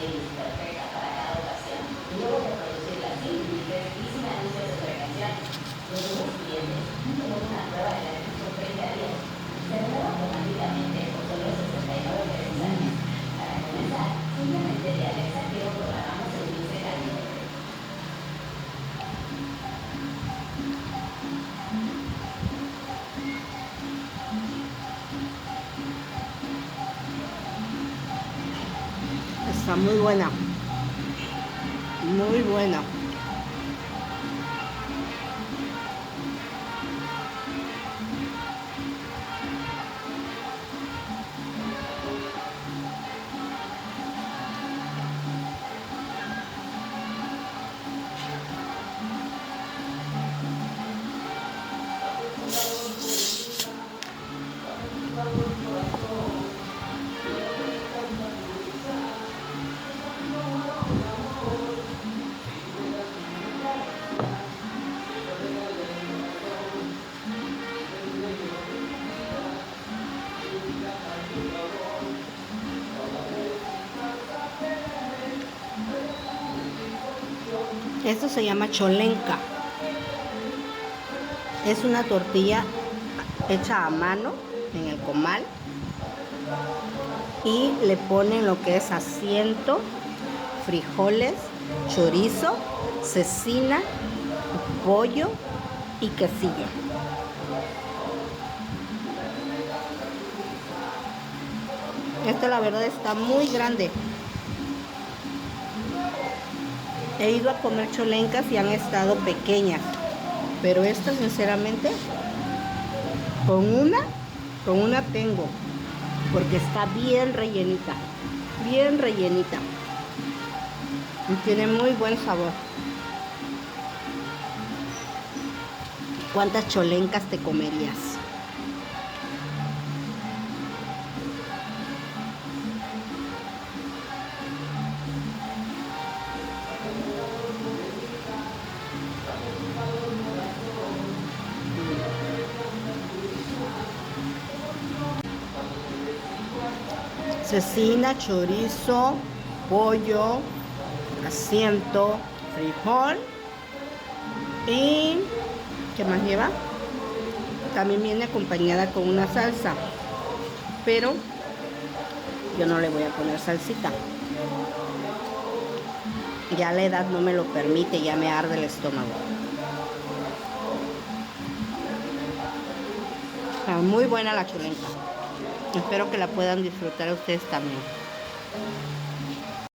perfecta para cada ocasión. Y luego de producirla sin límites y sin anuncios de prevención, los nuevos clientes tienen una prueba de beneficio 30 días. Se renueva automáticamente por solo 69 pesos al mes. Para comenzar, simplemente de Alexa Quiero programamos el dulce caliente. Está muy buena. Muy buena. Esto se llama cholenca. Es una tortilla hecha a mano en el comal y le ponen lo que es asiento, frijoles, chorizo, cecina, pollo y quesillo. Esta la verdad está muy grande. He ido a comer cholencas y han estado pequeñas, pero esta sinceramente con una tengo, porque está bien rellenita y tiene muy buen sabor. ¿Cuántas cholencas te comerías? Cecina, chorizo, pollo, asiento, frijol y ¿qué más lleva? También viene acompañada con una salsa, pero yo no le voy a poner salsita. Ya la edad no me lo permite, ya me arde el estómago. Está muy buena la cholenca. Espero que la puedan disfrutar ustedes también.